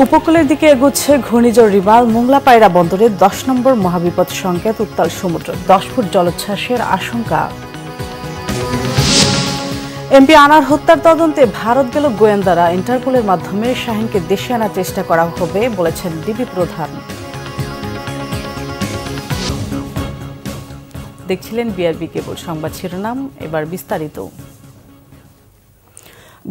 উপকূলের দিকে এগোচ্ছে ঘূর্ণিঝড় রিমাল। মোংলা পায়রা বন্দরে 10 নম্বর মহাবিপদ সংকেত, উত্তাল সমুদ্র, 10 ফুট জলোচ্ছ্বাসের আশঙ্কা। এমপি আনার হত্যার তদন্তে ভারত গেল গোয়েন্দারা। ইন্টারপোলের মাধ্যমে শাহিনকে দেশে আনার চেষ্টা করা হবে বলেছেন ডিবি প্রধান। দেখছিলেন বিআরবি কেবল সংবাদ শিরোনাম, এবার বিস্তারিত।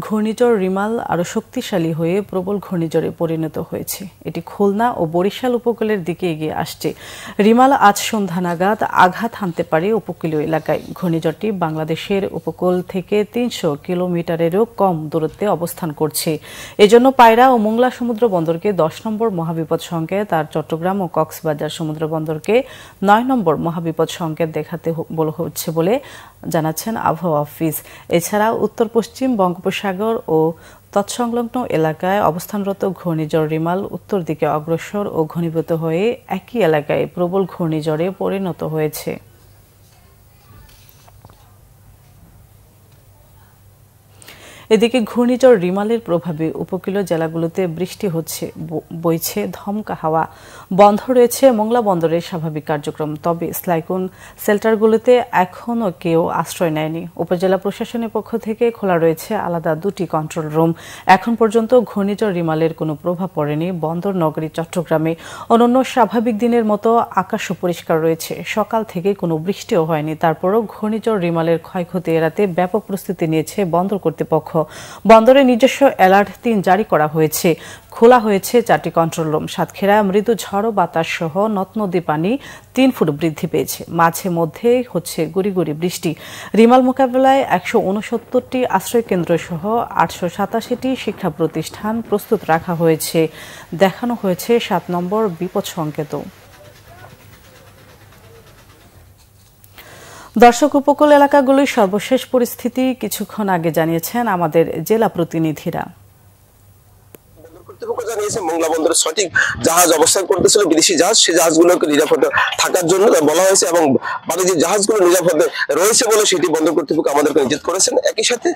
ঘূর্ণিঝড় রিমাল আরও শক্তিশালী হয়ে প্রবল ঘূর্ণিঝড়ে পরিণত হয়েছে। এটি খুলনা ও বরিশাল উপকূলের দিকে এগিয়ে আসছে। রিমাল আজ সন্ধ্যা নাগাদ আঘাত হানতে পারে উপকূলীয় এলাকায়। ঘূর্ণিঝড়টি বাংলাদেশের উপকূল থেকে 300 কিলোমিটারেরও কম দূরত্বে অবস্থান করছে। এজন্য পায়রা ও মোংলা সমুদ্র বন্দরকে 10 নম্বর মহাবিপদ সংকেত আর চট্টগ্রাম ও কক্সবাজার সমুদ্র বন্দরকে 9 নম্বর মহাবিপদ সংকেত দেখাতে বলা হচ্ছে বলে জানাচ্ছেন আবহাওয়া অফিস। এছাড়া উত্তর পশ্চিম বঙ্গোপসাগর ও তৎসংলগ্ন এলাকায় অবস্থানরত ঘূর্ণিঝড় রিমাল উত্তর দিকে অগ্রসর ও ঘনীভূত হয়ে একই এলাকায় প্রবল ঘূর্ণিঝড়ে পরিণত হয়েছে। এদিকে ঘূর্ণিঝড় রিমালের প্রভাবে উপকূলীয় জেলাগুলোতে বৃষ্টি হচ্ছে, বইছে ধমকা হাওয়া। বন্ধ রয়েছে মোংলা বন্দরের স্বাভাবিক কার্যক্রম। তবে স্লাইকুন শেল্টারগুলোতে এখনও কেউ আশ্রয় নেয়নি। উপজেলা প্রশাসনের পক্ষ থেকে খোলা রয়েছে আলাদা 2টি কন্ট্রোল রুম। এখন পর্যন্ত ঘূর্ণিঝড় রিমালের কোনো প্রভাব পড়েনি বন্দর নগরী চট্টগ্রামে। অন্যান্য স্বাভাবিক দিনের মতো আকাশও পরিষ্কার রয়েছে। সকাল থেকে কোনো বৃষ্টিও হয়নি। তারপরও ঘূর্ণিঝড় রিমালের ক্ষয়ক্ষতি এড়াতে ব্যাপক প্রস্তুতি নিয়েছে বন্দর কর্তৃপক্ষ। বন্দরে নিজস্ব অ্যালার্ট 3 জারি করা হয়েছে। খোলা হয়েছে 4টি কন্ট্রোল রুম। সাতক্ষীরায় মৃদু ঝড়ো বাতাস সহ নদ নদী পানি 3 ফুট বৃদ্ধি পেয়েছে। মাঝে মধ্যে হচ্ছে গুড়ি গুড়ি বৃষ্টি। রিমাল মোকাবেলায় 169টি আশ্রয় কেন্দ্র সহ 887টি শিক্ষা প্রতিষ্ঠান প্রস্তুত রাখা হয়েছে। দেখানো হয়েছে 7 নম্বর বিপদ সংকেত। দর্শক, উপকূল এলাকাগুলির সর্বশেষ পরিস্থিতি কিছুক্ষণ আগে জানিয়েছেন আমাদের জেলা প্রতিনিধিরা। কর্তৃপক্ষ জানিয়েছে মোংলা বন্দরে সঠিক জাহাজ অবস্থান করতেছিল, বিদেশি জাহাজ। সেই জাহাজগুলোকে নিরাপদে থাকার জন্য বলা হয়েছে এবং বাণিজ্যিক জাহাজগুলো নিরাপদে রয়েছে বলে সেটি বন্দর কর্তৃপক্ষ আমাদেরকে নিশ্চিত করেছেন। একই সাথে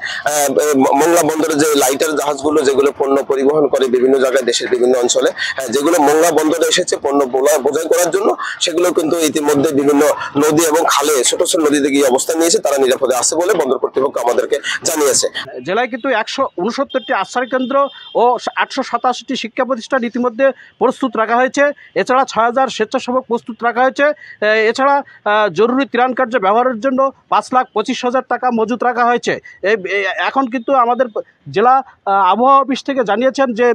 মোংলা বন্দরে যে লাইটার জাহাজগুলো যেগুলো পণ্য পরিবহন করে বিভিন্ন জায়গায় দেশের বিভিন্ন অঞ্চলে, যেগুলো মোংলা বন্দরে এসেছে পণ্য বোঝাই করার জন্য, সেগুলো কিন্তু ইতিমধ্যে বিভিন্ন নদী এবং খালে ছোট ছোট নদীতে গিয়ে অবস্থান নিয়েছে। তারা নিরাপদে আছে বলে বন্দর কর্তৃপক্ষ আমাদেরকে জানিয়েছে। জেলায় কিন্তু 169টি আশ্রয় কেন্দ্র ও 887টি শিক্ষা প্রতিষ্ঠান ইতিমধ্যে প্রস্তুত রাখা হয়েছে। এছাড়া 6000 স্বেচ্ছাসেবক প্রস্তুত রাখা হয়েছে। এছাড়া জরুরি ত্রাণ কার্য ব্যবহারের জন্য 5,25,000 টাকা মজুত রাখা হয়েছে। এখন কিন্তু আমাদের জেলা আবহাওয়া অফিস থেকে জানিয়েছেন যে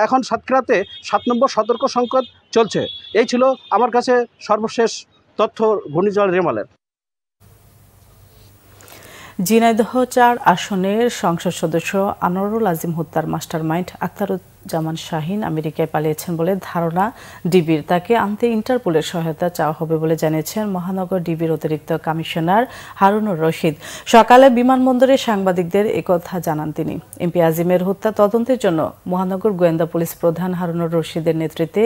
এখন সাতক্ষীরাতে 7 নম্বর সতর্ক সংকেত চলছে। এই ছিল আমার কাছে সর্বশেষ তথ্য ঘূর্ণিঝড় রিমালের। ঝিনাইদহ 4 আসনের সংসদ সদস্য আনোয়ারুল আজিম হত্যার মাস্টারমাইন্ড আখতারুজ্জামান শাহিন আমেরিকায় পালিয়েছেন বলে ধারণা ডিবির। তাকে আনতে ইন্টারপোলের সহায়তা চাওয়া হবে বলে জানিয়েছেন মহানগর ডিবির অতিরিক্ত কমিশনার হারুনুর রশিদ। সকালে বিমানবন্দরে সাংবাদিকদের একথা জানান তিনি। এমপি আজিমের হত্যা তদন্তের জন্য মহানগর গোয়েন্দা পুলিশ প্রধান হারুনুর রশিদের নেতৃত্বে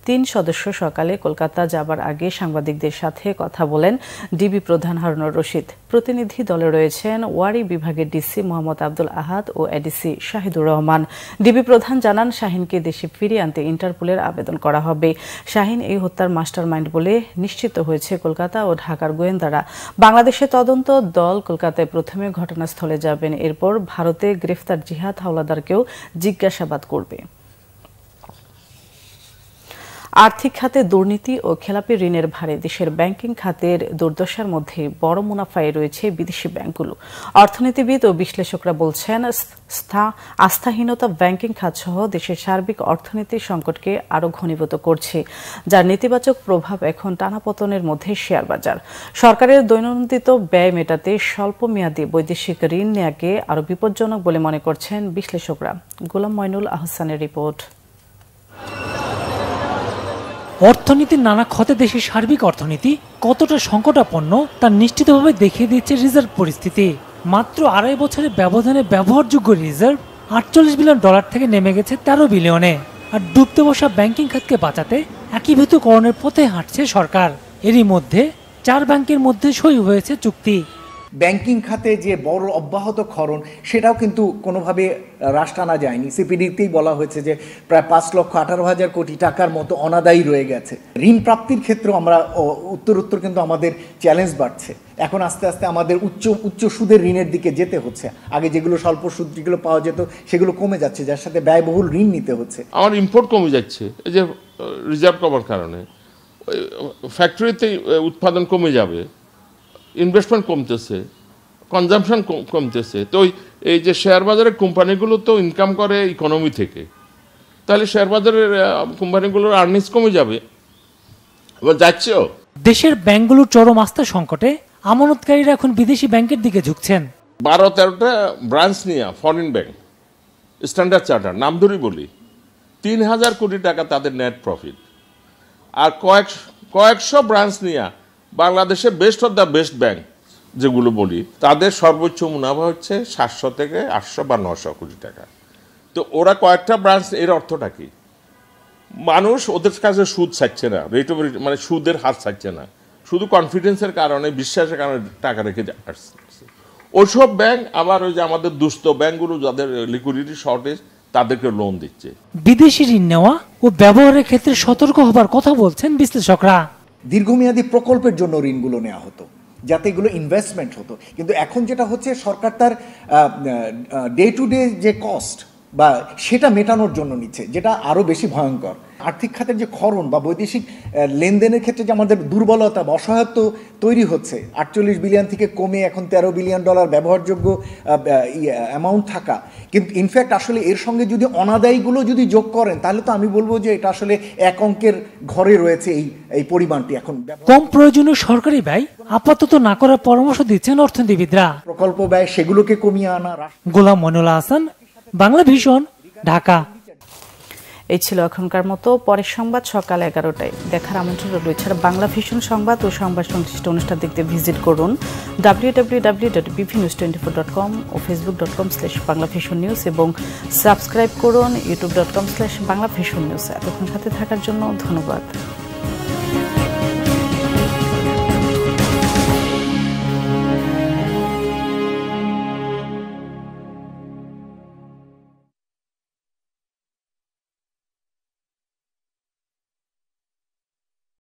3 সদস্য সকালে কলকাতা যাবার আগে সাংবাদিকদের সাথে কথা বলেন ডিবি প্রধান হারুনুর রশিদ। প্রতিনিধি দলে রয়েছেন ওয়ারি বিভাগের ডিসি মোহাম্মদ আব্দুল আহাদ ও এডিসি শাহিদুর রহমান। ডিবি প্রধান জানান, শাহিনকে দেশে ফিরিয়ে আনতে ইন্টারপোলের আবেদন করা হবে। শাহিন এই হত্যার মাস্টারমাইন্ড বলে নিশ্চিত হয়েছে কলকাতা ও ঢাকার গোয়েন্দারা। বাংলাদেশের তদন্ত দল কলকাতায় প্রথমে ঘটনাস্থলে যাবেন। এরপর ভারতে গ্রেফতার জিহাদ হাওলাদারকেও জিজ্ঞাসাবাদ করবে। আর্থিক খাতে দুর্নীতি ও খেলাপি ঋণের ভারে দেশের ব্যাংকিং খাতের দুর্দশার মধ্যে বড় মুনাফায় রয়েছে বিদেশি ব্যাংকগুলো। অর্থনীতিবিদ ও বিশ্লেষকরা বলছেন, আস্থাহীনতা ব্যাংকিং খাত সহ দেশের সার্বিক অর্থনীতির সংকটকে আরও ঘনীভূত করছে, যার নেতিবাচক প্রভাব এখন টানাপতনের মধ্যে শেয়ার বাজার। সরকারের দৈনন্দিন ব্যয় মেটাতে স্বল্প মেয়াদী বৈদেশিক ঋণ নেওয়াকে আরও বিপজ্জনক বলে মনে করছেন বিশ্লেষকরা। গোলাম মইনুল আহসানের রিপোর্ট। অর্থনীতির নানা খাতে দেশের সার্বিক অর্থনীতি কতটা সংকটাপন্ন তা নিশ্চিতভাবে দেখিয়ে দিচ্ছে রিজার্ভ পরিস্থিতি। মাত্র 2.5 বছরের ব্যবধানে ব্যবহারযোগ্য রিজার্ভ $48 বিলিয়ন থেকে নেমে গেছে 13 বিলিয়নে। আর ডুবতে বসা ব্যাংকিং খাতকে বাঁচাতে একীভূতকরণের পথে হাঁটছে সরকার। এরই মধ্যে 4 ব্যাংকের মধ্যে সই হয়েছে চুক্তি। ব্যাংকিং খাতে যে বড় অব্যাহত ক্ষরণ সেটাও কিন্তু কোনোভাবে হ্রাস টানা যায়নি। সিপিডিতেই বলা হয়েছে যে প্রায় 5,18,000 কোটি টাকার মতো অনাদায়ী রয়ে গেছে। ঋণ প্রাপ্তির ক্ষেত্রেও আমরা উত্তর কিন্তু আমাদের চ্যালেঞ্জ বাড়ছে। এখন আস্তে আস্তে আমাদের উচ্চ সুদের ঋণের দিকে যেতে হচ্ছে। আগে যেগুলো স্বল্প সুদ যেগুলো পাওয়া যেত সেগুলো কমে যাচ্ছে, যার সাথে ব্যয়বহুল ঋণ নিতে হচ্ছে। আমার ইম্পোর্ট কমে যাচ্ছে, এই যে রিজার্ভ কমার কারণে ফ্যাক্টরিতে উৎপাদন কমে যাবে, ইনভেস্টমেন্ট কমতেছে, কনজাম্পশন কমতেছে। তো এই যে শেয়ার বাজারের কোম্পানিগুলো তো ইনকাম করে ইকোনমি থেকে, তাহলে শেয়ার বাজারের কোম্পানিগুলোর আর্নিংস কমে যাবে, এবার যাচ্ছেও। দেশের ব্যাংকগুলোর চরম আস্থা সংকটে আমানতকারীরা এখন বিদেশি ব্যাংকের দিকে ঝুঁকছেন। 12-13টা ব্রাঞ্চ নিয়ে ফরেন ব্যাংক, স্ট্যান্ডার্ড চার্টার নাম ধরেই বলি, 3,000 কোটি টাকা তাদের নেট প্রফিট। আর কয়েকশো ব্রাঞ্চ নিয়ে বাংলাদেশে best of the best bank যেগুলো বলি, তাদের সর্বোচ্চ মুনাফা হচ্ছে 700 থেকে 800 বা 900 কোটি টাকা। তো ওরা কয়েকটা ব্রাঞ্চ, এর অর্থটা কি? মানুষ ওদের কাছে সুদ চাইছে না, রেট অফ মানে সুদের হার চাইছে না, শুধু কনফিডেন্সের কারণে, বিশ্বাসের কারণে টাকা রেখে আসছে। ওইসব ব্যাংক আবার ওই যে আমাদের দুস্থ ব্যাংকগুলো যাদের লিকুইডিটি শর্টেজ, তাদেরকে লোন দিচ্ছে। বিদেশি ঋণ নেওয়া ও ব্যবহারের ক্ষেত্রে সতর্ক হবার কথা বলছেন বিশ্লেষকরা। দীর্ঘমেয়াদী প্রকল্পের জন্য ঋণগুলো নেওয়া হতো, যাতে এগুলো ইনভেস্টমেন্ট হতো। কিন্তু এখন যেটা হচ্ছে, সরকার তার ডে টু ডে যে কস্ট বা সেটা মেটানোর জন্য নিচ্ছে, যেটা আরও বেশি ভয়ঙ্কর। আর্থিক খাতের যে ক্ষরণ বা বৈদেশিক লেনদেনের ক্ষেত্রে যে আমাদের দুর্বলতা বা অসহায়ত্ব তৈরি হচ্ছে, 48 বিলিয়ন থেকে কমে এখন $13 বিলিয়ন ব্যবহারযোগ্য অ্যামাউন্ট থাকা, কিন্তু ইনফ্যাক্ট আসলে এর সঙ্গে যদি অনাদায়ীগুলো যদি যোগ করেন, তাহলে তো আমি বলবো যে এটা আসলে এক অঙ্কের ঘরে রয়েছে এই পরিমাণটি। এখন কম প্রয়োজনীয় সরকারি ব্যয় আপাতত না করার পরামর্শ দিচ্ছেন অর্থনীতিবিদরা। প্রকল্প ব্যয় সেগুলোকে কমিয়ে আনা। গোলাম মনিরুল হাসান, বাংলা ভিশন, ঢাকা। এই ছিল এখনকার মতো। পরের সংবাদ সকাল 11টায় দেখার আমন্ত্রণ রইল। এছাড়া বাংলা ভিশন সংবাদ ও সংবাদ সংশ্লিষ্ট অনুষ্ঠান দেখতে ভিজিট করুন www.bvnews24.com ও facebook.com/banglavisionnews এবং সাবস্ক্রাইব করুন youtube.com/banglavisionnews। এতক্ষণ সাথে থাকার জন্য ধন্যবাদ।